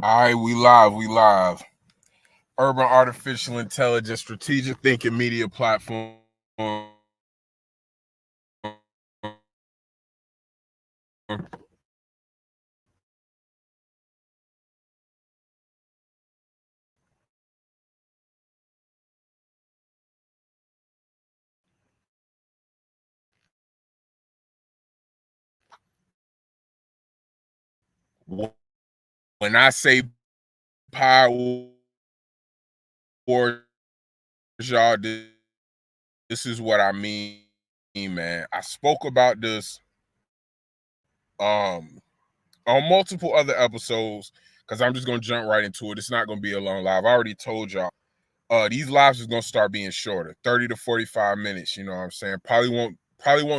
All right, we live. Urban Artificial Intelligence, Strategic Thinking Media Platform. When I say Power Wars, y'all, this is what I mean, man. I spoke about this on multiple other episodes because I'm just gonna jump right into it. It's not gonna be a long live. I already told y'all. These lives is gonna start being shorter, 30 to 45 minutes. You know what I'm saying? Probably won't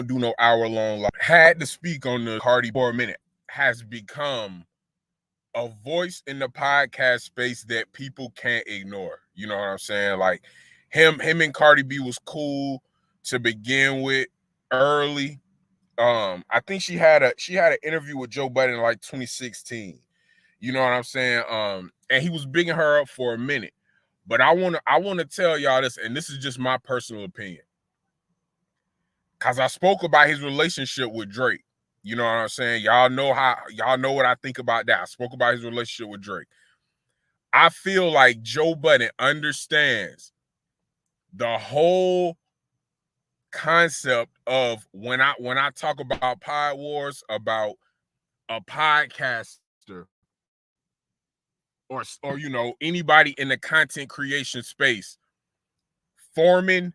do no hour-long live. Had to speak on the Cardi for a minute. Has become a voice in the podcast space that people can't ignore. You know what I'm saying? Like him and Cardi B was cool to begin with early. I think she had an interview with Joe Budden in like 2016. You know what I'm saying? And he was bigging her up for a minute. But I wanna tell y'all this, and this is just my personal opinion. Cause I spoke about his relationship with Drake. You know what I'm saying? Y'all know what I think about that. I spoke about his relationship with Drake. I feel like Joe Budden understands the whole concept of when I talk about Pod Wars, about a podcaster or anybody in the content creation space forming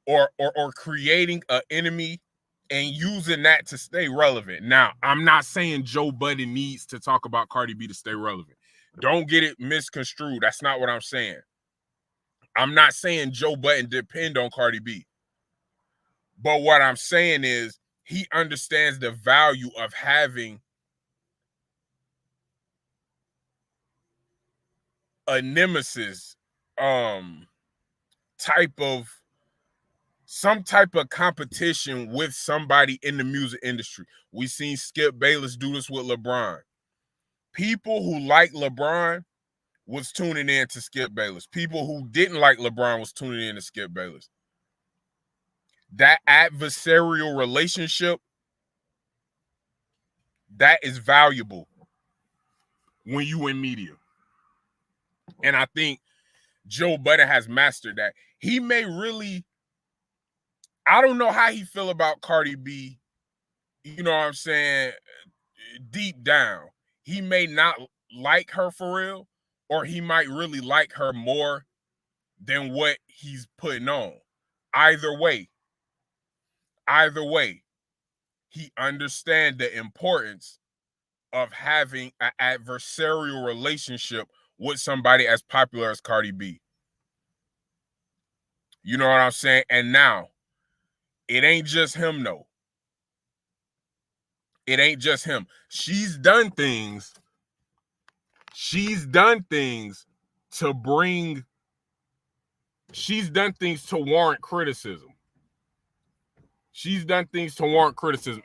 or creating an enemy and using that to stay relevant. Now, I'm not saying Joe Budden needs to talk about Cardi B to stay relevant. Don't get it misconstrued. That's not what I'm saying. I'm not saying Joe Budden depend on Cardi B. But what I'm saying is he understands the value of having a nemesis some type of competition with somebody in the music industry. We seen Skip Bayless do this with LeBron. People who like LeBron was tuning in to Skip Bayless. People who didn't like LeBron was tuning in to Skip Bayless. That adversarial relationship, that is valuable when you in media. And I think Joe Budden has mastered that. He may really, I don't know how he feel about Cardi B, you know what I'm saying, deep down. He may not like her for real, or he might really like her more than what he's putting on. Either way, he understands the importance of having an adversarial relationship with somebody as popular as Cardi B. You know what I'm saying? And now, it ain't just him, though. It ain't just him. She's done things to bring, she's done things to warrant criticism.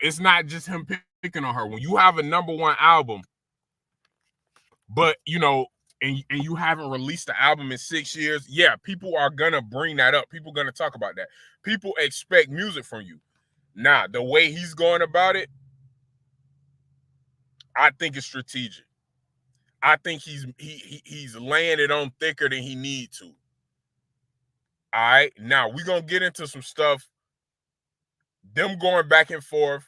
It's not just him picking on her. When you have a #1 album, but and you haven't released the album in 6 years, yeah, people are gonna bring that up. People are gonna talk about that. People expect music from you. Now, the way he's going about it, I think it's strategic. I think he's laying it on thicker than he need to. All right, now we're gonna get into some stuff. Them going back and forth.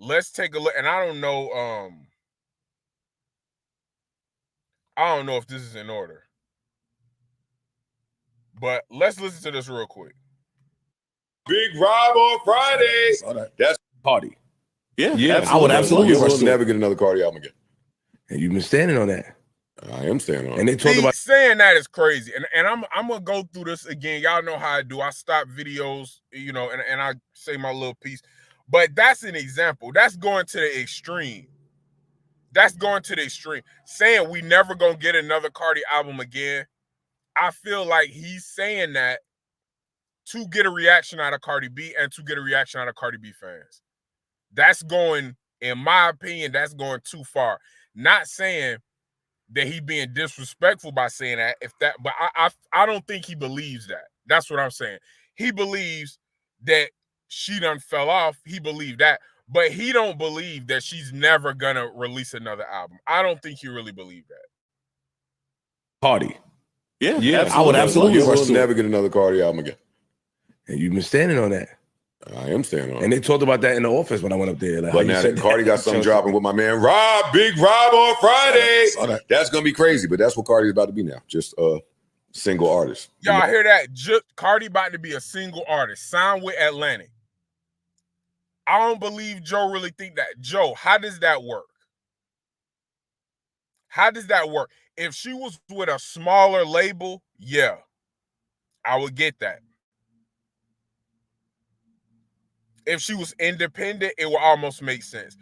Let's take a look. And I don't know if this is in order, but let's listen to this real quick. Big Rob on Friday. That's Cardi. Yeah, I would absolutely. You will never get another Cardi album again. And you've been standing on that. I am standing on And it. they talk about saying that is crazy. And I'm gonna go through this again. Y'all know how I do. I stop videos, and I say my little piece. But that's an example. That's going to the extreme. Saying we never gonna get another Cardi album again. I feel like he's saying that to get a reaction out of Cardi B and to get a reaction out of Cardi B fans. That's going In my opinion, that's going too far. Not saying that he being disrespectful by saying that, but I don't think he believes that. That's what I'm saying. He believes that she done fell off. He believed that, but he don't believe that she's never gonna release another album. I don't think he really believed that. Cardi. Yeah, I would absolutely You will pursue never it. get another Cardi album again. And you've been standing on that. I am standing on And it. they talked about that in the office when I went up there. Like, But now that Cardi got something dropping with my man Rob, Big Rob on Friday. Saw that. That's gonna be crazy, but that's what Cardi's about to be now. Just a single artist. Y'all hear that? Cardi about to be a single artist, signed with Atlantic. I don't believe Joe really think that. Joe, how does that work? How does that work? If she was with a smaller label, yeah, I would get that. If she was independent, it would almost make sense.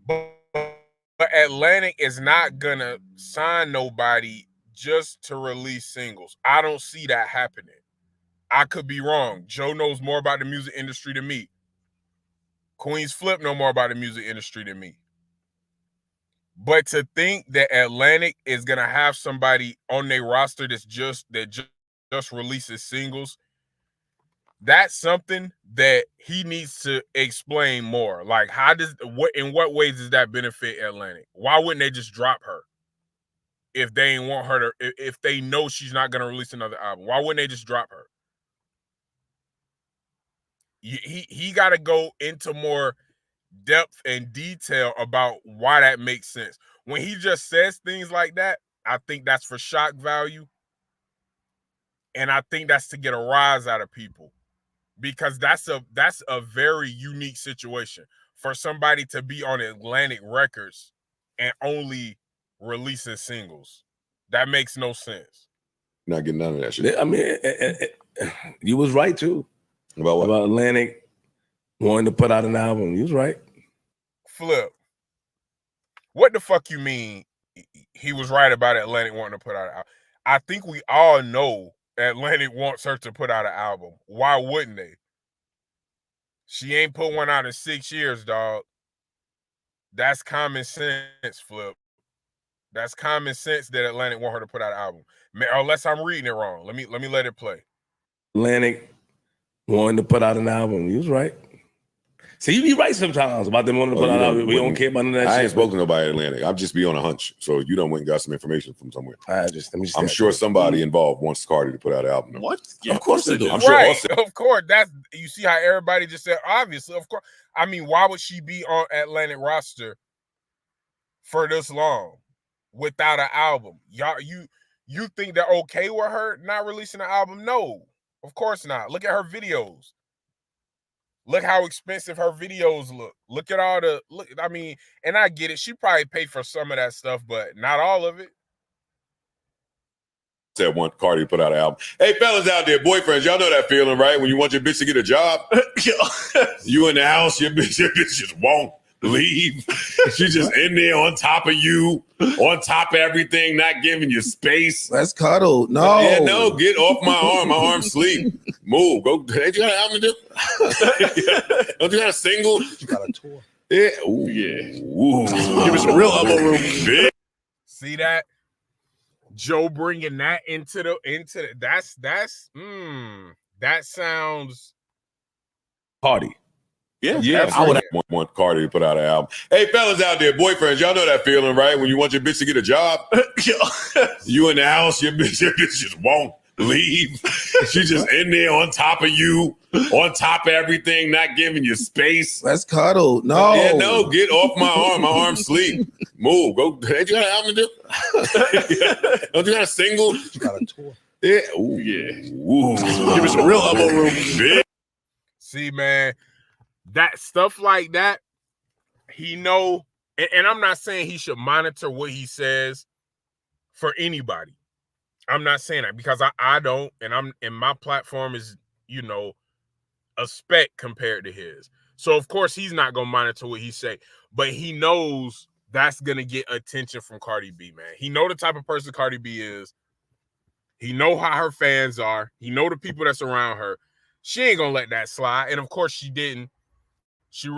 But Atlantic is not gonna sign nobody just to release singles. I don't see that happening. I could be wrong. Joe knows more about the music industry than me. Queen's Flip know more about the music industry than me. But to think that Atlantic is gonna have somebody on their roster that just releases singles, that's something that he needs to explain more. Like, in what ways does that benefit Atlantic? Why wouldn't they just drop her if they ain't want her to? If they know she's not gonna release another album, why wouldn't they just drop her? He got to go into more depth and detail about why that makes sense. When he just says things like that, I think that's for shock value, and I think that's to get a rise out of people, because that's a very unique situation for somebody to be on Atlantic Records and only releasing singles. That makes no sense. Not getting none of that shit. I mean, you was right too. About what? About Atlantic wanting to put out an album. You was right. Flip. What the fuck you mean he was right about Atlantic wanting to put out an album? I think we all know Atlantic wants her to put out an album. Why wouldn't they? She ain't put one out in 6 years, dog. That's common sense, Flip. That's common sense that Atlantic want her to put out an album. Unless I'm reading it wrong. Let me let it play. Atlantic wanting to put out an album. You was right. See, you be right sometimes about them wanting to put out an album. We don't care about none of that shit. I ain't spoken to nobody at Atlantic. I'm just be on a hunch. So you done went and got some information from somewhere. I'm sure somebody involved wants Cardi to put out an album. What? Yeah, of course they do. I'm sure. Right, of course. You see how everybody just said, obviously, of course. I mean, why would she be on Atlantic roster for this long without an album? Y'all, you think they're okay with her not releasing an album? No, of course not. Look at her videos. Look how expensive her videos look. Look at all the look. I mean, and I get it. She probably paid for some of that stuff, but not all of it. Said want Cardi to put out an album. Hey, fellas out there, boyfriends, y'all know that feeling, right? When you want your bitch to get a job, you in the house, your bitch just won't leave. She's just in there on top of you, on top of everything, not giving you space. Let's cuddle. No. Yeah, no, get off my arm. My arm sleep. Move. Go. Ain't you got an album to do? Don't you got a single? You got a tour. Yeah. Ooh. Yeah. Ooh. Give us some real elbow room. See that? Joe bringing that into the that sounds Cardi. Yeah. I would want Cardi to put out an album. Hey, fellas out there, boyfriends, y'all know that feeling, right? When you want your bitch to get a job, you in the house, your bitch just won't leave. She's just in there on top of you, on top of everything, not giving you space. Let's cuddle. No. Yeah, no, get off my arm. My arm sleep. Move. Go. Ain't you got an album to do? Don't you got a single? You got a tour. Yeah. Ooh. Yeah. Ooh. Give us some real elbow room. See, man, that stuff like that, he know, and I'm not saying he should monitor what he says for anybody. I'm not saying that because I don't, and my platform is, a speck compared to his. So of course he's not gonna monitor what he say, but he knows that's gonna get attention from Cardi B, man. He know the type of person Cardi B is. He know how her fans are. He know the people that's around her. She ain't gonna let that slide, and of course she didn't. She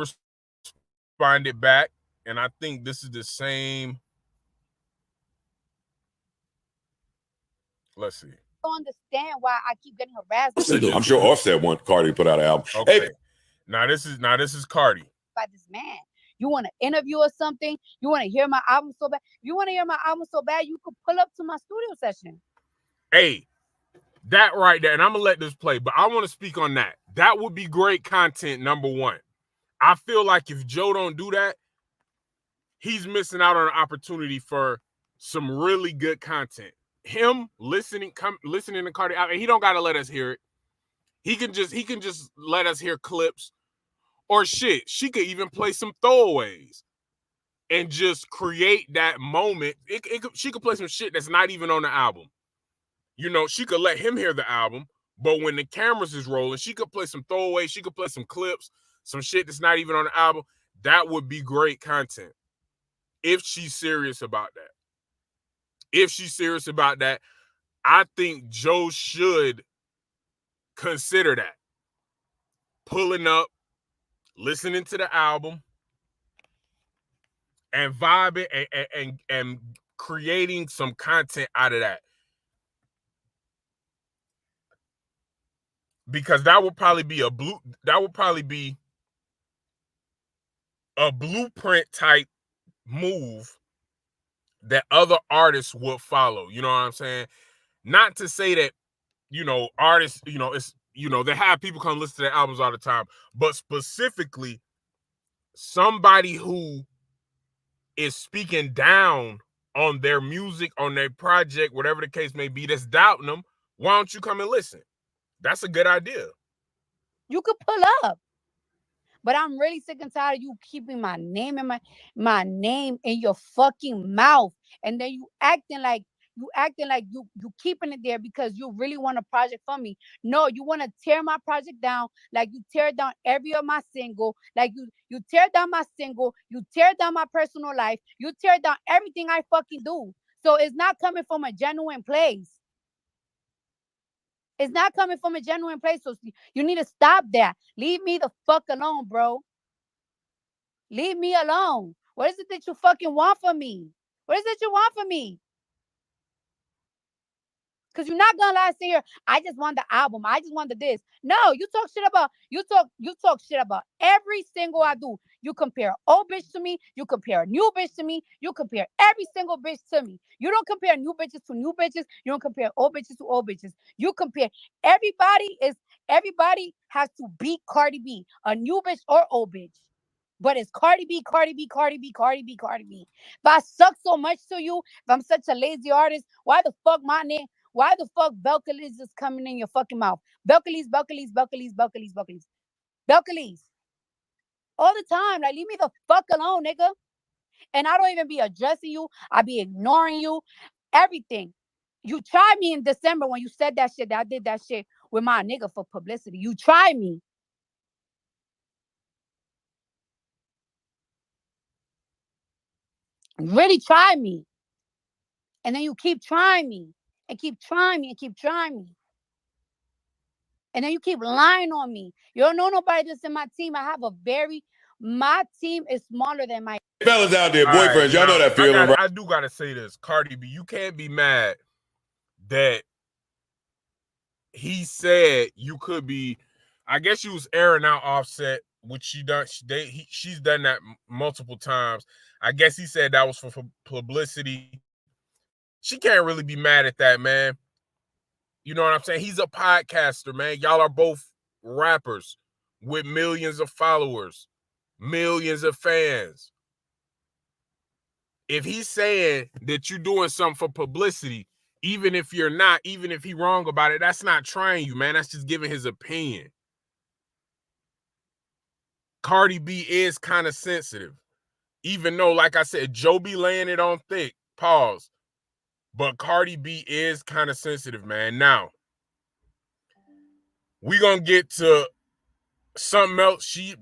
responded back, and I think this is the same. Let's see. I don't understand why I keep getting harassed. I'm sure Offset want Cardi to put out an album. Okay. Hey, Now this is Cardi. By this man. You want to interview or something? You want to hear my album so bad? You want to hear my album so bad, you could pull up to my studio session. Hey, that right there, and I'm gonna let this play, but I want to speak on that. That would be great content, number one. I feel like if Joe don't do that, he's missing out on an opportunity for some really good content. Him listening to Cardi out, and he don't gotta let us hear it. He can just let us hear clips. Or shit, she could even play some throwaways and just create that moment. She could play some shit that's not even on the album. You know, she could let him hear the album, but when the cameras is rolling, she could play some throwaways. She could play some clips, some shit that's not even on the album. That would be great content if she's serious about that. If she's serious about that, I think Joe should consider that. Pulling up, listening to the album, and vibing and creating some content out of that. Because that would probably be a blueprint type move that other artists would follow. You know what I'm saying? Not to say that, you know, artists, you know, it's, you know, they have people come listen to their albums all the time, but specifically somebody who is speaking down on their music, on their project, whatever the case may be, that's doubting them, why don't you come and listen? That's a good idea. You could pull up. But I'm really sick and tired of you keeping my name in my name in your fucking mouth. And then you acting like you keeping it there because you really want a project from me. No, you want to tear my project down like you tear down every of my single. Like you tear down my single, you tear down my personal life, you tear down everything I fucking do. So it's not coming from a genuine place. It's not coming from a genuine place. So you need to stop that. Leave me the fuck alone, bro. Leave me alone. What is it that you fucking want from me? What is it you want from me? Because you're not gonna lie and say here, I just want the album. I just want the this. No, you talk shit about every single I do. You compare old bitch to me, you compare new bitch to me, you compare every single bitch to me. You don't compare new bitches to new bitches, you don't compare old bitches to old bitches. You compare everybody has to beat Cardi B, a new bitch or old bitch. But it's Cardi B, Cardi B, Cardi B, Cardi B, Cardi B. If I suck so much to you, if I'm such a lazy artist, why the fuck Belcalis is coming in your fucking mouth? Belcalis. All the time. Like, leave me the fuck alone, nigga. And I don't even be addressing you. I be ignoring you. Everything. You tried me in December when you said that shit, that I did that shit with my nigga for publicity. You tried me. You really tried me. And then you keep trying me. And keep trying me and keep trying me. And then you keep lying on me. You don't know nobody that's in my team. My team is smaller than my fellas out there, boyfriends, y'all know that feeling, right? I do gotta say this, Cardi B, you can't be mad that he said you could be. I guess you was airing out Offset, which she's done that multiple times. I guess he said that was for publicity. She can't really be mad at that, man. You know what I'm saying? He's a podcaster, man. Y'all are both rappers with millions of followers, millions of fans. If he's saying that you're doing something for publicity, even if you're not, even if he's wrong about it, that's not trying you, man. That's just giving his opinion. Cardi B is kind of sensitive. Even though, like I said, Joe be laying it on thick. Pause. But Cardi B is kind of sensitive, man. Now, we gonna get to something else. She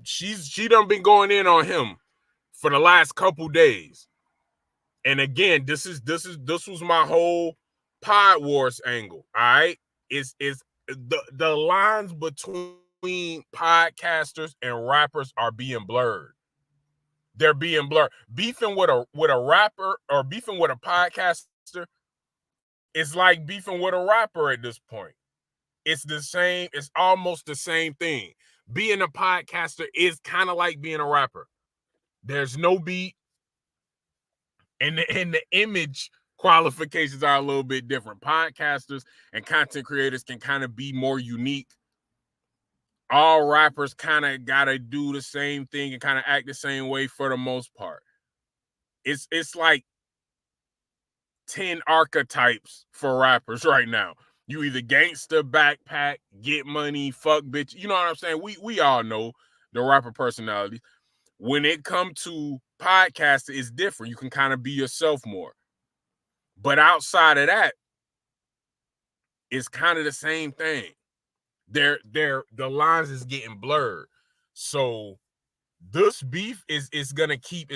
done been going in on him for the last couple days. And again, this was my whole Pod Wars angle. All right, is the lines between podcasters and rappers are being blurred. they're being blurred. Beefing with a rapper or beefing with a podcaster is like beefing with a rapper at this point. It's the same. It's almost the same thing. Being a podcaster is kind of like being a rapper. There's no beat, and the image qualifications are a little bit different. Podcasters and content creators can kind of be more unique. All rappers kind of gotta do the same thing and kind of act the same way for the most part. It's like 10 archetypes for rappers right now. You either gangster, backpack, get money, fuck bitch. You know what I'm saying? We all know the rapper personality. When it comes to podcasting, it's different. You can kind of be yourself more. But outside of that, it's kind of the same thing. The lines is getting blurred. So this beef is gonna keep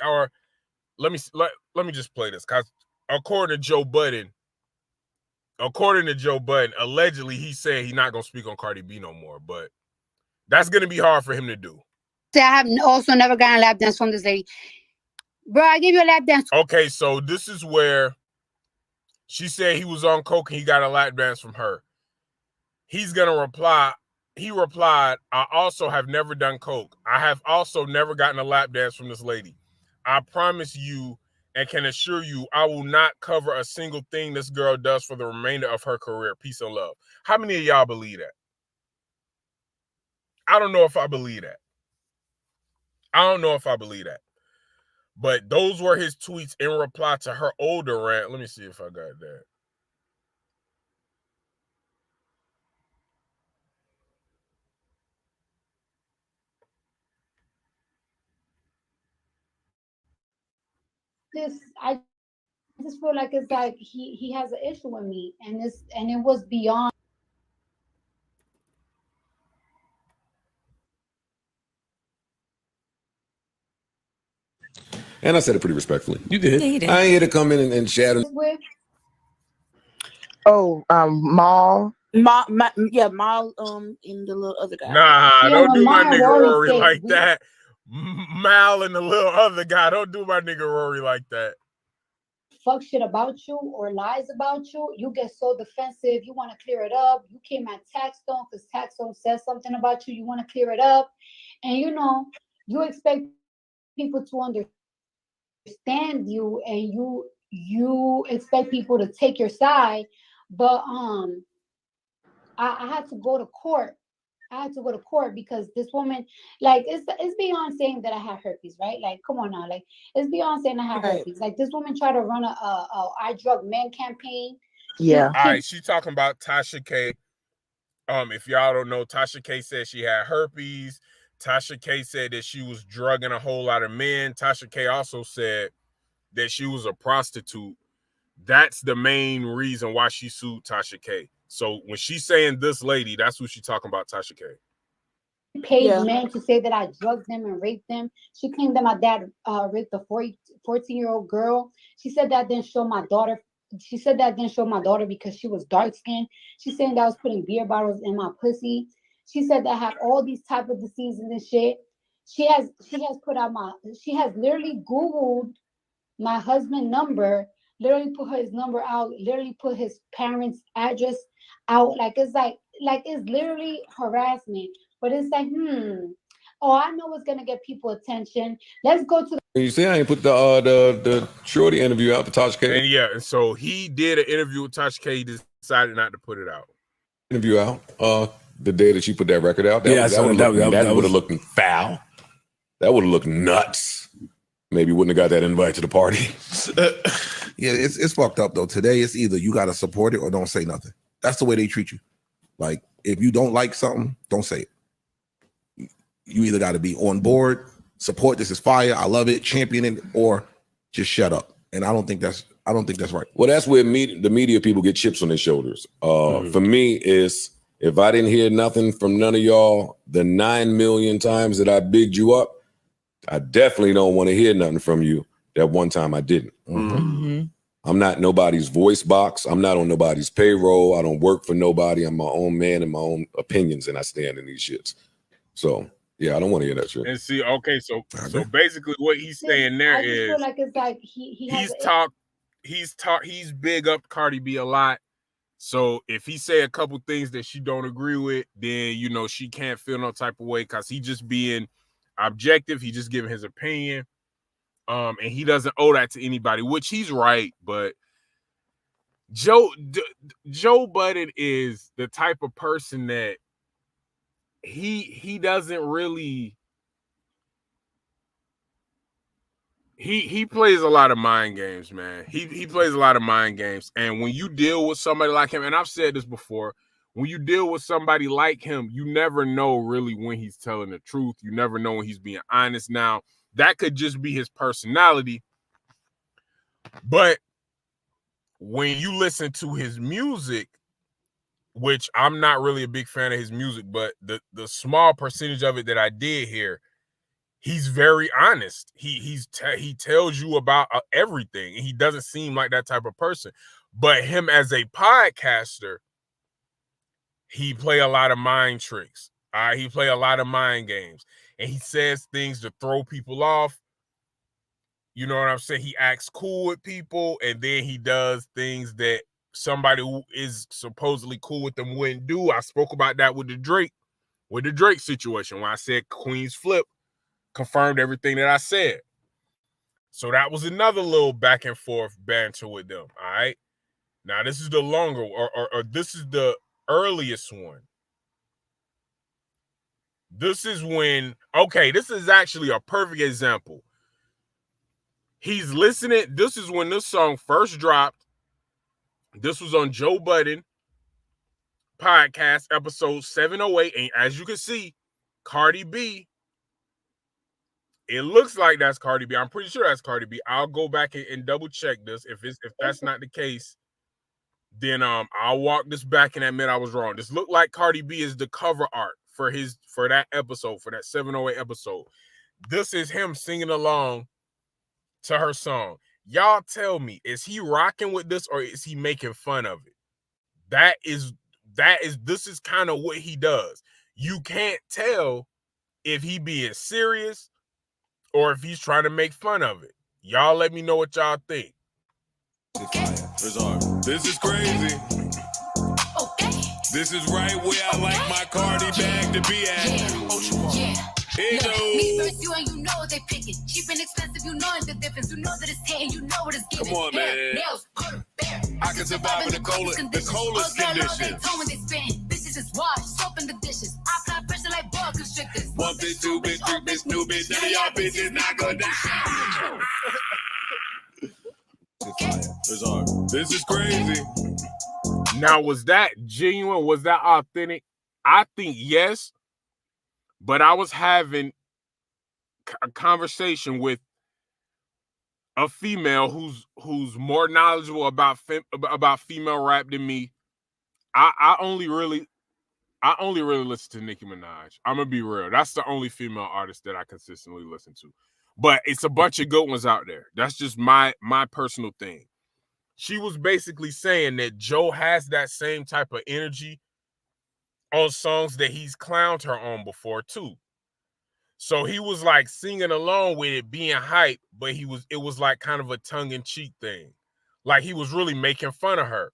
our let me just play this, because according to Joe Budden, allegedly he said he's not gonna speak on Cardi B no more, but that's gonna be hard for him to do. I have also never gotten a lap dance from this lady. Bro, I gave you a lap dance. Okay, so this is where she said he was on coke and he got a lap dance from her. He's gonna reply. He replied, I also have never done coke. I have also never gotten a lap dance from this lady. I promise you and can assure you I will not cover a single thing this girl does for the remainder of her career. Peace and love. How many of y'all believe that? I don't know if I believe that. But those were his tweets in reply to her older rant. Let me see if I got that. I just feel like it's like he has an issue with me, and it was beyond. And I said it pretty respectfully. You did. Yeah, you did. I ain't here to come in and chat. Oh, Maul. Mal, and the little other guy. Nah, don't do my mine nigga Rory Rory said like we- that. Mal and the little other guy, don't do my nigga Rory like that. Fuck shit about you or lies about you, you get so defensive. You want to clear it up. You came at Taxstone because Taxstone says something about you. You want to clear it up, and you expect people to understand you, and you expect people to take your side. But I had to go to court. Because this woman, like, it's beyond saying that I have herpes, right? Like, come on now, like, it's beyond saying I have herpes. Like, this woman tried to run a I drug men campaign. Yeah. All right, she talking about Tasha K. If y'all don't know, Tasha K said she had herpes. Tasha K said that she was drugging a whole lot of men. Tasha K also said that she was a prostitute. That's the main reason why she sued Tasha K. So when she's saying this lady, that's who she's talking about, Tasha K. Paid men to say that I drugged them and raped them. She claimed that my dad raped a 14-year-old girl. She said that didn't show my daughter. She said that didn't show my daughter because she was dark skinned. She's saying that I was putting beer bottles in my pussy. She said that I have all these type of diseases and shit. She has literally Googled my husband's number, literally put his number out, literally put his parents' address out. Like it's literally harassment. But it's like, I know what's gonna get people attention. Let's go to You see, I ain't put the shorty interview out, the Tasha K And yeah, and so he did an interview with Tasha K. He decided not to put it out. interview out. The day that she put that record out, that would have looked foul. That would have looked nuts. Maybe wouldn't have got that invite to the party. Yeah, it's fucked up though. Today it's either you gotta support it or don't say nothing. That's the way they treat you. Like, if you don't like something, don't say it. You either got to be on board, support, this is fire, I love it, champion it, or just shut up. And I don't think that's right. Well, that's where the media people get chips on their shoulders. For me, is if I didn't hear nothing from none of y'all the 9 million times that I bigged you up, I definitely don't want to hear nothing from you that one time I didn't. I'm not nobody's voice box. I'm not on nobody's payroll. I don't work for nobody. I'm my own man and my own opinions, and I stand in these shits. So Yeah, I don't want to hear that shit. And see, okay, so basically what he's saying there I just is feel like it's like he's big up Cardi B a lot. So if he say a couple things that she don't agree with, then you know she can't feel no type of way because he just being objective. He just giving his opinion. And he doesn't owe that to anybody, which he's right. But Joe Budden is the type of person that he doesn't really. He plays a lot of mind games, man. He plays a lot of mind games. And when you deal with somebody like him, and I've said this before, when you deal with somebody like him, you never know really when he's telling the truth. You never know when he's being honest. Now, that could just be his personality. But when you listen to his music, which I'm not really a big fan of his music, but the small percentage of it that I did hear, he's very honest. He tells you about everything, and he doesn't seem like that type of person. But him as a podcaster, he play a lot of mind tricks. He play a lot of mind games, and he says things to throw people off. You know what I'm saying? He acts cool with people, and then he does things that somebody who is supposedly cool with them wouldn't do. I spoke about that with the Drake situation when I said Queen's Flip confirmed everything that I said. So that was another little back and forth banter with them. All right. Now this is the longer, or this is the earliest one. This is when, okay, this is actually a perfect example. He's listening. This is when this song first dropped. This was on Joe Budden podcast, episode 708. And as you can see, Cardi B, it looks like that's Cardi B. I'm pretty sure that's Cardi B. I'll go back and double check this. If that's not the case, then I'll walk this back and admit I was wrong. This looked like Cardi B is the cover art for that episode, for that 708 episode. This is him singing along to her song. Y'all tell me, is he rocking with this or is he making fun of it? This is kind of what he does. You can't tell if he being serious or if he's trying to make fun of it. Y'all let me know what y'all think. This is crazy. This is right where I like my Cardi bag to be at. Me versus you and you know what they picking. Cheap and expensive, you know the difference. You know that it's hitting, you know what it's giving. Come on, man. Nails, bear. I can survive in the coldest conditions. They tone when they spin. Bitches is washed, soap in the dishes. I apply pressure like boa constrictors. One bitch, two bitch, three bitch, new bitch. None of y'all bitches not gonna die. This is crazy. Now, was that genuine? Was that authentic? I think yes. But I was having a conversation with a female who's more knowledgeable about female rap than me. I only really listen to Nicki Minaj. I'm gonna be real. That's the only female artist that I consistently listen to. But it's a bunch of good ones out there. That's just my personal thing. She was basically saying that Joe has that same type of energy on songs that he's clowned her on before too. So he was like singing along with it, being hype, but it was like kind of a tongue-in-cheek thing. Like he was really making fun of her.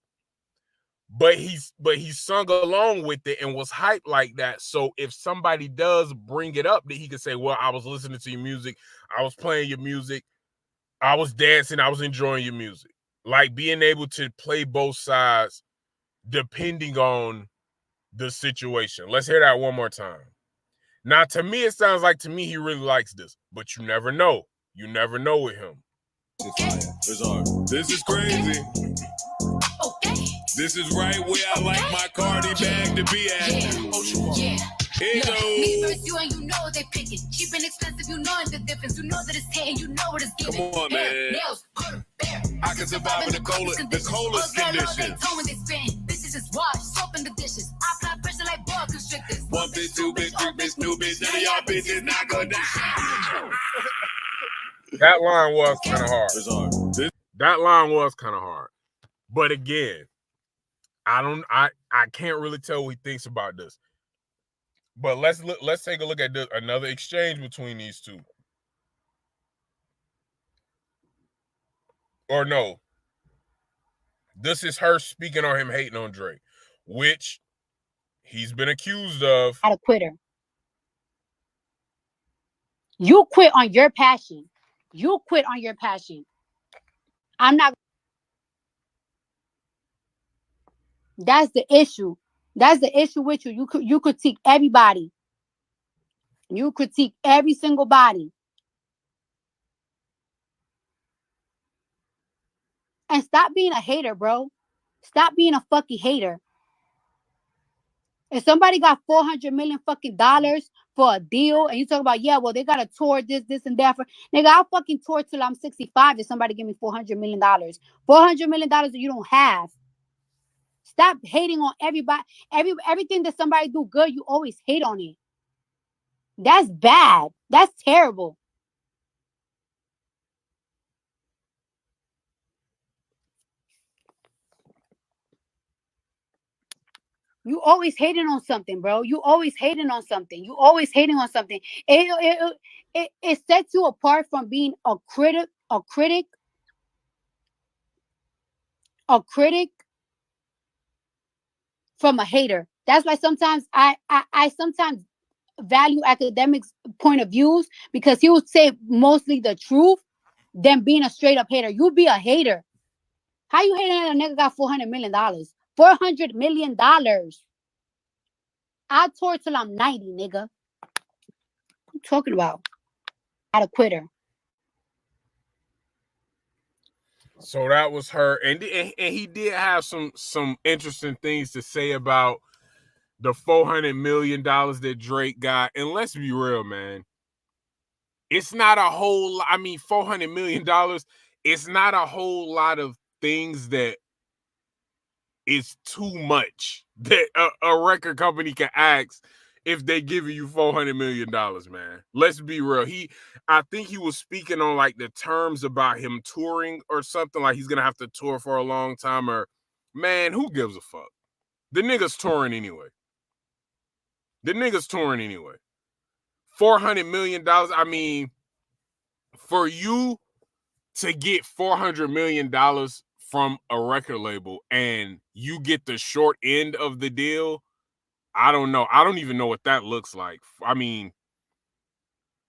But he sung along with it and was hyped like that. So if somebody does bring it up, that he could say, well, I was listening to your music, I was playing your music, I was dancing, I was enjoying your music. Like being able to play both sides depending on the situation. Let's hear that one more time. Now, to me, it sounds like he really likes this, but you never know. You never know with him. This is crazy. This is right where I like my Cardi bag to be at. Me versus you and you know what they picking. Cheap and expensive, you know the difference. You know that it's hitting, you know what it's giving. Come on, man. Nails, bear. I can survive in the coldest conditions. They tone when they spin. Bitches is washed, soap in the dishes. I apply pressure like boa constrictors. One bitch, two bitch, three bitch, new bitch. None of y'all bitches not gonna die. That line was kind of hard. That line was kind of hard. But again, I can't really tell what he thinks about this. But let's take a look at another exchange between these two. Or no. This is her speaking on him hating on Drake, which he's been accused of. Not a quitter. You quit on your passion. You quit on your passion. I'm not. That's the issue. That's the issue with you. You critique everybody. You critique every single body. And stop being a hater, bro. Stop being a fucking hater. If somebody got $400 million fucking dollars for a deal, and you talk about, yeah, well, they got to tour this and that for, nigga, I'll fucking tour till I'm 65 if somebody give me $400 million. $400 million that you don't have. Stop hating on everybody. Everything that somebody do good, you always hate on it. That's bad. That's terrible. You always hating on something, bro. You always hating on something. You always hating on something. It sets you apart from being a critic from a hater. That's why sometimes I sometimes value academics' point of views, because he would say mostly the truth than being a straight up hater. You be a hater. How you hating at a nigga got $400 million? $400 million. I tour till I'm 90, nigga. What you talking about? Not a quitter. So that was her, and he did have some interesting things to say about the $400 million that Drake got. And let's be real, man. It's not a whole lot. I mean, $400 million, it's not a whole lot of things that is too much that a record company can ask if they give you $400 million, man. Let's be real. I think he was speaking on like the terms about him touring or something, like he's going to have to tour for a long time, or man, who gives a fuck? The nigga's touring anyway. $400 million. I mean, for you to get $400 million from a record label and you get the short end of the deal, I don't know. I don't even know what that looks like. I mean,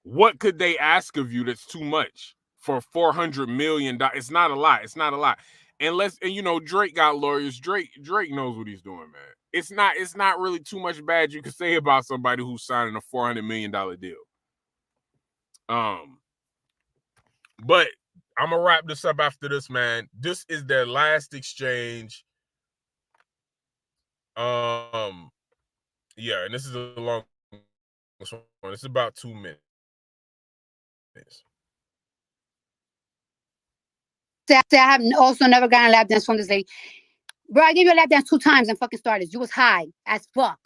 what could they ask of you that's too much for $400 million? It's not a lot. And you know, Drake got lawyers. Drake knows what he's doing, man. It's not really too much bad you can say about somebody who's signing a $400 million deal. But I'm gonna wrap this up after this, man. This is their last exchange. Yeah, and this is a long one. It's about 2 minutes. I have also never gotten a lap dance from this lady. Bro, I gave you a lap dance 2 times and fucking started. You was high as fuck.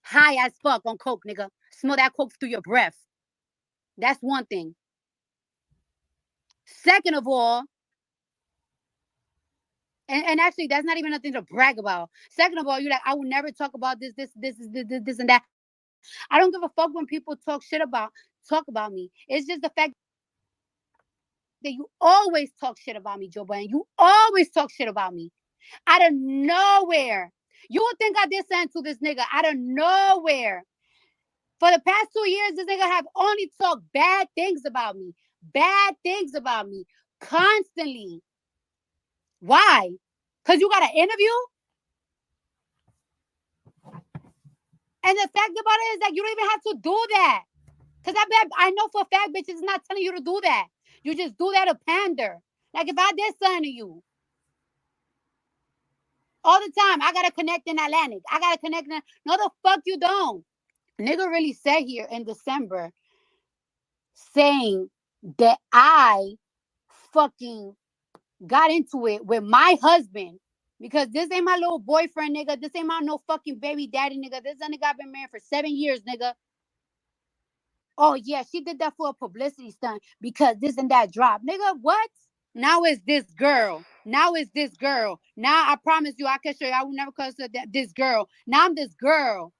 High as fuck on coke, nigga. Smell that coke through your breath. That's one thing. Second of all, and actually, that's not even nothing to brag about. Second of all, you're like, I will never talk about this and that. I don't give a fuck when people talk about me. It's just the fact that you always talk shit about me, Joe Budden. You always talk shit about me. Out of nowhere. You would think I did something to this nigga out of nowhere. For the past 2 years, this nigga have only talked bad things about me. Bad things about me. Constantly. Why? Because you got an interview? And the fact about it is that you don't even have to do that. Because I know for a fact, bitch, it's not telling you to do that. You just do that to pander. Like if I did something to you. All the time, I got to connect in Atlantic. I got to connect in... No, the fuck you don't. Nigga really said here in December saying that I fucking got into it with my husband because this ain't my little boyfriend, nigga. This ain't my no fucking baby daddy, nigga. This nigga I've been married for 7 years, nigga. Oh, yeah, she did that for a publicity stunt because this and that dropped. Nigga, what? Now it's this girl. Now I promise you, I can show you. I will never call her this girl. Now I'm this girl.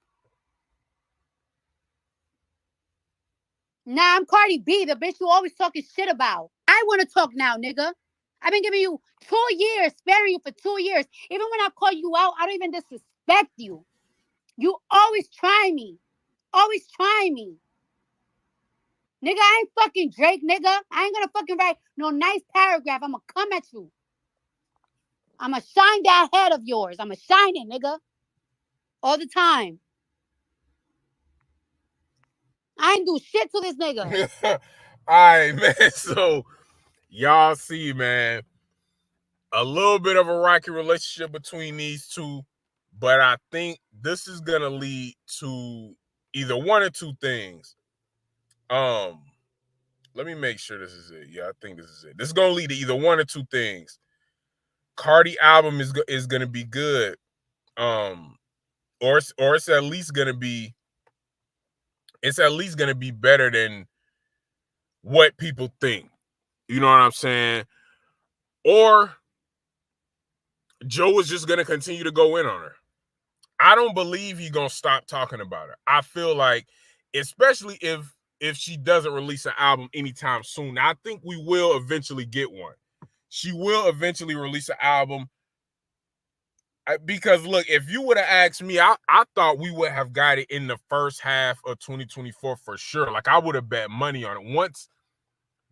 Nah, I'm Cardi B, the bitch you always talking shit about. I want to talk now, nigga. I've been giving you 2 years, sparing you for 2 years. Even when I call you out, I don't even disrespect you. You always try me. Always try me. Nigga, I ain't fucking Drake, nigga. I ain't gonna fucking write no nice paragraph. I'ma come at you. I'ma shine that head of yours. I'ma shine it, nigga. All the time. I ain't do shit to this nigga. All right, man. So y'all see, man, a little bit of a rocky relationship between these two, but I think this is gonna lead to either one or two things. Let me make sure this is it. Yeah, I think this is it. This is gonna lead to either one or two things. Cardi album is gonna be good, or it's at least gonna be better than what people think. You know what I'm saying? Or Joe is just gonna continue to go in on her. I don't believe he's gonna stop talking about her. I feel like, especially if she doesn't release an album anytime soon. Now, I think we will eventually get one. She will eventually release an album. Because look, if you would have asked me, I thought we would have got it in the first half of 2024 for sure. Like, I would have bet money on it. Once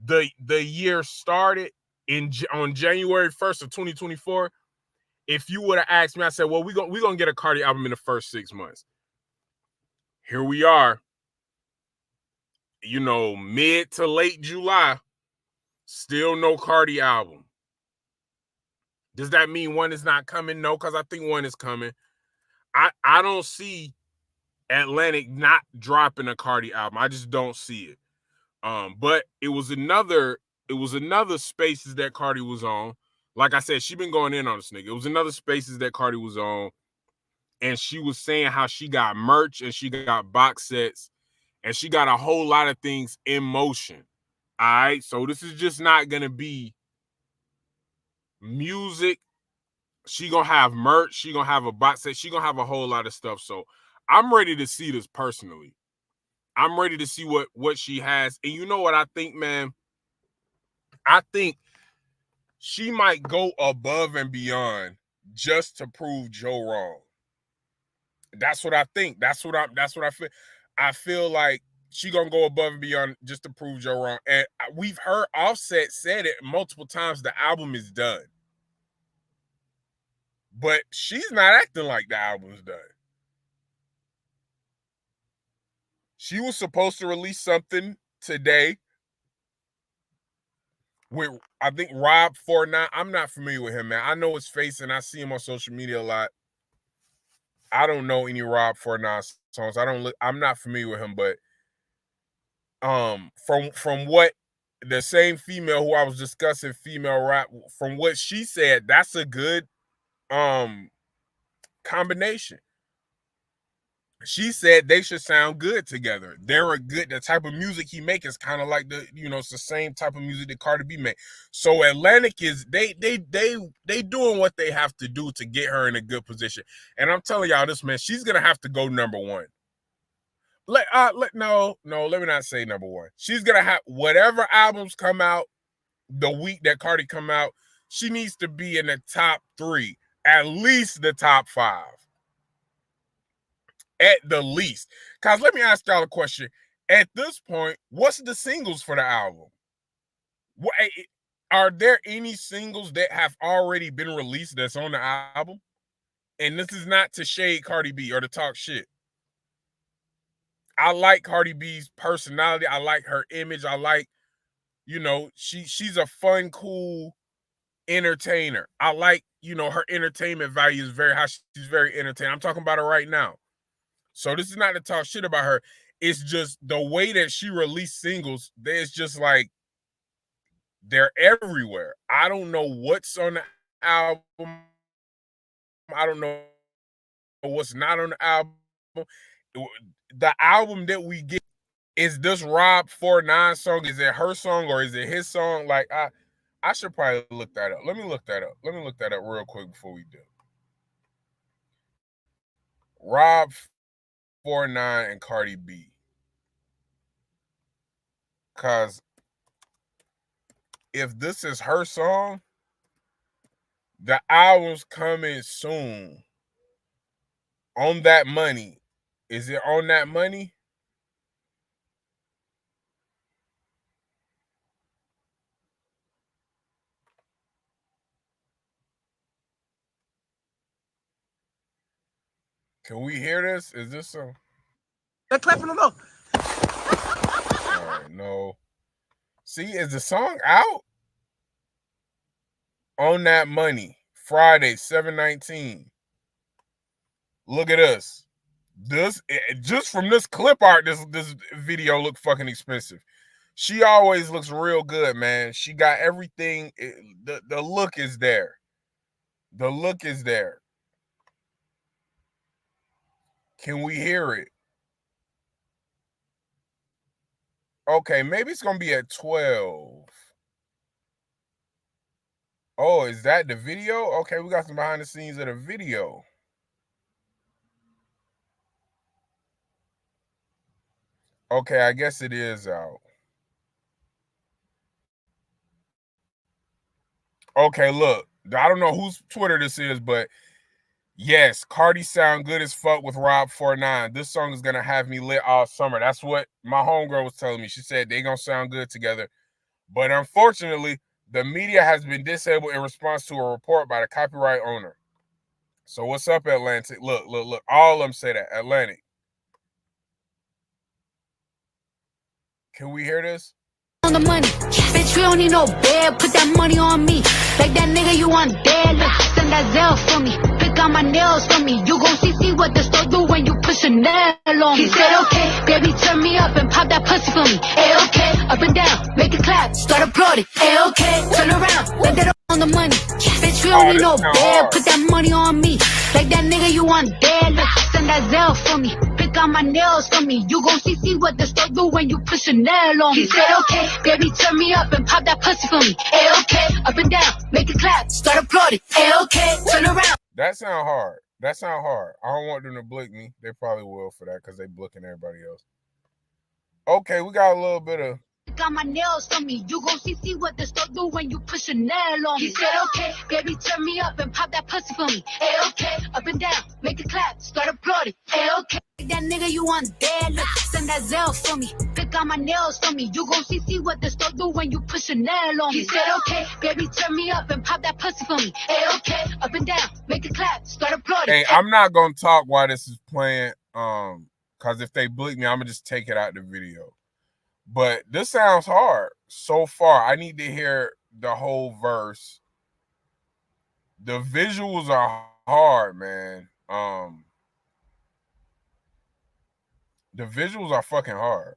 the year started on January 1st of 2024, if you would have asked me, I said, well, we're gonna get a Cardi album in the first 6 months. Here we are, mid to late July, still no Cardi album. Does that mean one is not coming? No, because I think one is coming. I don't see Atlantic not dropping a Cardi album. I just don't see it. But it was another Spaces that Cardi was on. Like I said, she been going in on this nigga. It was another Spaces that Cardi was on, and she was saying how she got merch and she got box sets and she got a whole lot of things in motion. All right, so this is just not gonna be music. She gonna have merch. She gonna have a box set. She gonna have a whole lot of stuff. So I'm ready to see this personally. I'm ready to see what she has. And you know what I think, man? I think she might go above and beyond just to prove Joe wrong. That's what I think. That's what I feel. I feel like she gonna go above and beyond just to prove Joe wrong. And we've heard Offset said it multiple times. The album is done, but she's not acting like the album's done. She was supposed to release something today with, I think, Rob 49. I'm not familiar with him, man. I know his face and I see him on social media a lot. I don't know any Rob 49 songs. I'm not familiar with him, but from what the same female who I was discussing, female rap, from what she said, that's a good combination. She said they should sound good together. The type of music he make is kind of like it's the same type of music that Cardi B make. So Atlantic is they doing what they have to do to get her in a good position. And I'm telling y'all this, man, she's gonna have to go number one. Let me not say number one. She's gonna have whatever albums come out the week that Cardi come out, she needs to be in the top 3, at least the top 5. At the least. Cause let me ask y'all a question. At this point, what's the singles for the album? Are there any singles that have already been released that's on the album? And this is not to shade Cardi B or to talk shit. I like Cardi B's personality. I like her image. I like, she's a fun, cool entertainer. I like, her entertainment value is very high. She's very entertaining. I'm talking about her right now. So this is not to talk shit about her. It's just the way that she released singles, there's just like, they're everywhere. I don't know what's on the album. I don't know what's not on the album. The album that we get, is this Rob 49 song? Is it her song or is it his song? Like, I should probably look that up. Let me look that up real quick before we do. Rob 49 and Cardi B. Cause if this is her song, the album's coming soon. On That Money. Is it On That Money? Can we hear this? Is this some? They're clapping them up. All right, no. See, is the song out? On That Money. Friday, 7/19. Look at us. Just from this clip art, this video look fucking expensive. She always looks real good, man. She got everything. The look is there. The look is there. Can we hear it? Okay, maybe it's gonna be at 12. Oh, is that the video? Okay, we got some behind the scenes of the video. Okay, I guess it is out. Okay, look. I don't know whose Twitter this is, but yes, Cardi sound good as fuck with Rob 49. This song is gonna have me lit all summer. That's what my homegirl was telling me. She said they gonna sound good together. But unfortunately, the media has been disabled in response to a report by the copyright owner. So what's up, Atlantic? Look. All of them say that. Atlantic. Can we hear this? On the money, bitch, we don't need no bed. Put that money on me, like that nigga you want dead. Look, send that Zelle for me, pick out my nails for me. You gon' see what the store do when you push a nail on me. He said, okay, baby, turn me up and pop that pussy for me. Okay, up and down, make it clap, start applauding. Okay, turn around, let that on the money, bitch, we don't need no bed. Put that money on me, like that nigga you want dead. Look, send that Zelle for me, pick out my nails for me. You gon' see what the store do when you push a nail on me. He said, okay, baby, turn me up and pop that pussy for me. Okay, up and down, make it clap, start applauding. Okay, turn around. That sound hard. That sound hard. I don't want them to blick me. They probably will for that because they blicking everybody else. Okay, we got a little bit of. Got my nails for me. You gon' see what the store do when you push a nail on me. He said, okay, baby, turn me up and pop that pussy for me. Okay, up and down, make it clap, start applauding. Okay, that nigga you want dead. Look, send that Zelle for me, pick out my nails for me. You gon' see what the store do when you push a nail on me. He said, okay, baby, turn me up and pop that pussy for me. Okay, up and down, make it clap, start applauding. Hey, I'm not gonna talk while this is playing, because if they blick me, I'm gonna just take it out the video. But this sounds hard so far. I need to hear the whole verse. The visuals are hard, man. The visuals are fucking hard.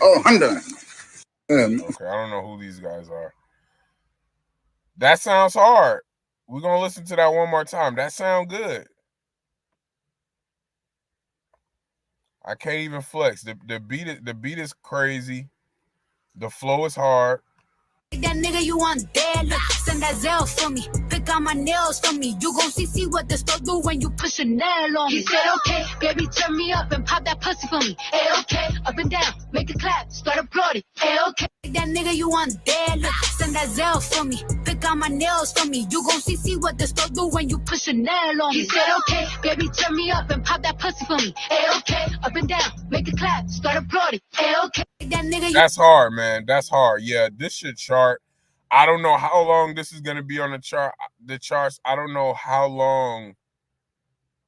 Oh, I'm done. Okay, I don't know who these guys are. That sounds hard. We're gonna listen to that one more time. That sounds good. I can't even flex. The beat is crazy. The flow is hard. That nigga you want dead. Look, send that Zelle for me, pick out my nails for me. You gon' see what the store do when you push a nail on me. He said, okay, baby, turn me up and pop that pussy for me. Okay, up and down, make it clap, start applauding. Okay, that nigga you want dead. Look, send that Zelle for me, pick out my nails for me. You gon' see what the store do when you push a nail on me. He said, okay, baby, turn me up and pop that pussy for me. Okay, up and down, make it clap, start applauding. Okay, that nigga. That's hard, man. That's hard. Yeah, this should chart. I don't know how long this is gonna be on the charts. I don't know how long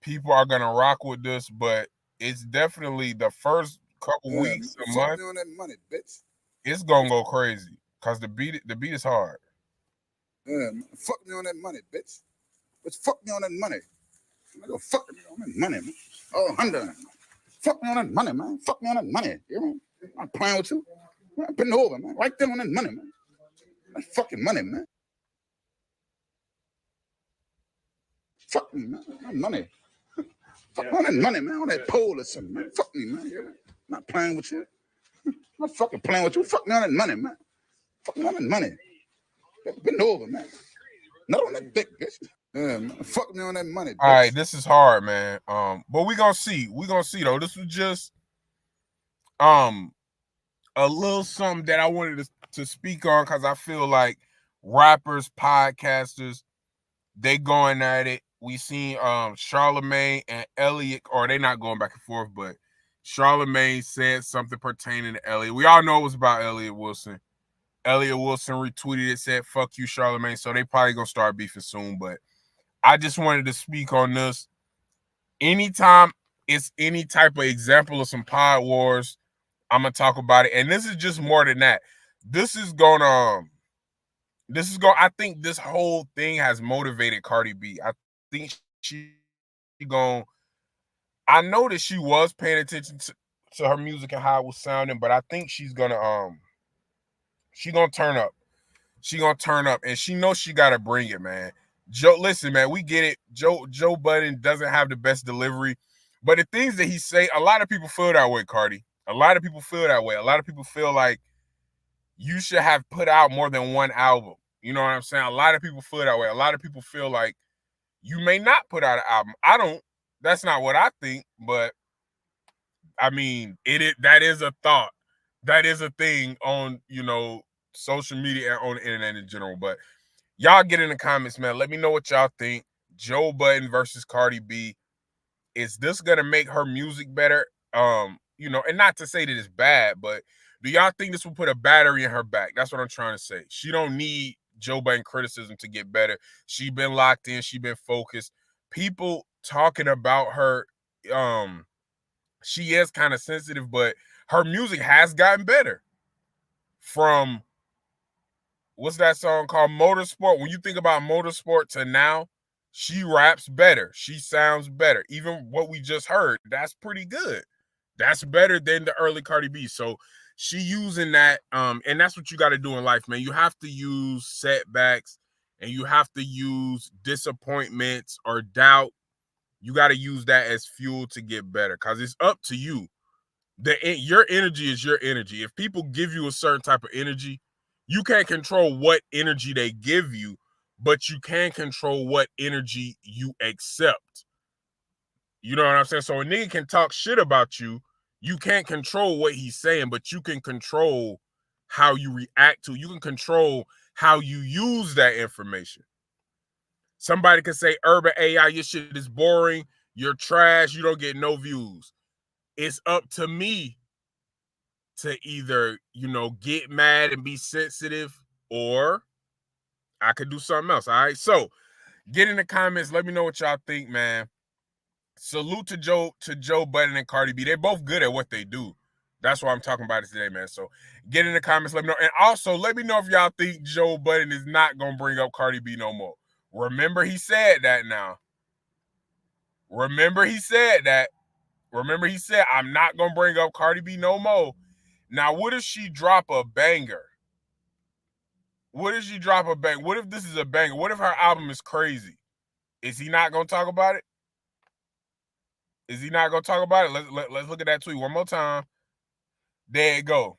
people are gonna rock with this, but it's definitely the first couple weeks, a month. On that money, bitch. It's gonna go crazy because the beat is hard. Fuck me on that money, bitch. Bitch, fuck me on that money. Go fuck me on that money, man. Oh, I'm done. Fuck me on that money, man. Fuck me on that money. You know? I'm playing with you. I'm putting over, man. Right there on that money, man. That fucking money, man. Fuck me, man. That money. Fuck me on that money, man. On that pole or something, man. Fuck me, man. I'm not playing with you. I'm not fucking playing with you. Fuck me on that money, man. Fuck me on that money. Bend over, man. Not on that dick, bitch. Yeah, man. Fuck me on that money, bitch. All right, this is hard, man. But we gonna see. We gonna see though. This was just a little something that I wanted to speak on because I feel like rappers, podcasters, they going at it. We seen Charlamagne and Elliot, or they not going back and forth, but Charlamagne said something pertaining to Elliot. We all know it was about Elliot Wilson. Elliot Wilson retweeted it, said, fuck you, Charlamagne. So they probably gonna start beefing soon. But I just wanted to speak on this. Anytime it's any type of example of some pod wars, I'm gonna talk about it. And this is just more than that. I think this whole thing has motivated Cardi B. I think she gonna, I know that she was paying attention to her music and how it was sounding, but I think she's gonna turn up. She gonna turn up, and she knows she gotta bring it, man. Joe, listen, man, we get it. Joe Budden doesn't have the best delivery, but the things that he say, a lot of people feel that way, Cardi. A lot of people feel that way. A lot of people feel like you should have put out more than one album. You know what I'm saying? A lot of people feel that way. A lot of people feel like you may not put out an album. I don't. That's not what I think, but I mean, that is a thought. That is a thing on, social media and on the internet in general. But y'all get in the comments, man. Let me know what y'all think. Joe Budden versus Cardi B. Is this gonna make her music better? And not to say that it's bad, but do y'all think this will put a battery in her back? That's what I'm trying to say. She don't need Joe Budden criticism to get better. She been locked in. She been focused. People talking about her, she is kind of sensitive, but her music has gotten better. From, what's that song called? Motorsport. When you think about Motorsport to now, she raps better. She sounds better. Even what we just heard, that's pretty good. That's better than the early Cardi B. So she using that, and that's what you got to do in life, man. You have to use setbacks, and you have to use disappointments or doubt. You got to use that as fuel to get better, because it's up to you. Your energy is your energy. If people give you a certain type of energy, you can't control what energy they give you, but you can control what energy you accept. You know what I'm saying? So a nigga can talk shit about you. You can't control what he's saying, but you can control how you react to it. You can control how you use that information. Somebody can say, Urban AI, your shit is boring, you're trash, you don't get no views. It's up to me to either, get mad and be sensitive, or I could do something else, all right? So get in the comments. Let me know what y'all think, man. Salute to Joe Budden and Cardi B. They're both good at what they do. That's why I'm talking about it today, man. So get in the comments. Let me know. And also, let me know if y'all think Joe Budden is not going to bring up Cardi B no more. Remember, he said that now. Remember, he said that. Remember, he said, I'm not going to bring up Cardi B no more. Now, what if she drop a banger? What if she drop a banger? What if this is a banger? What if her album is crazy? Is he not going to talk about it? Is he not going to talk about it? Let's look at that tweet one more time. There you go.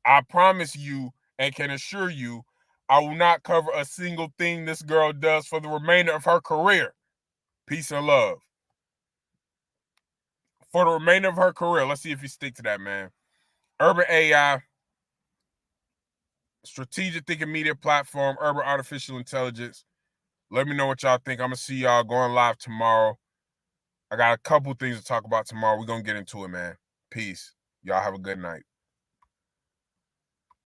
I promise you and can assure you, I will not cover a single thing this girl does for the remainder of her career. Peace and love. For the remainder of her career. Let's see if you stick to that, man. Urban AI, strategic thinking media platform, urban artificial intelligence. Let me know what y'all think. I'm going to see y'all going live tomorrow. I got a couple things to talk about tomorrow. We're going to get into it, man. Peace. Y'all have a good night.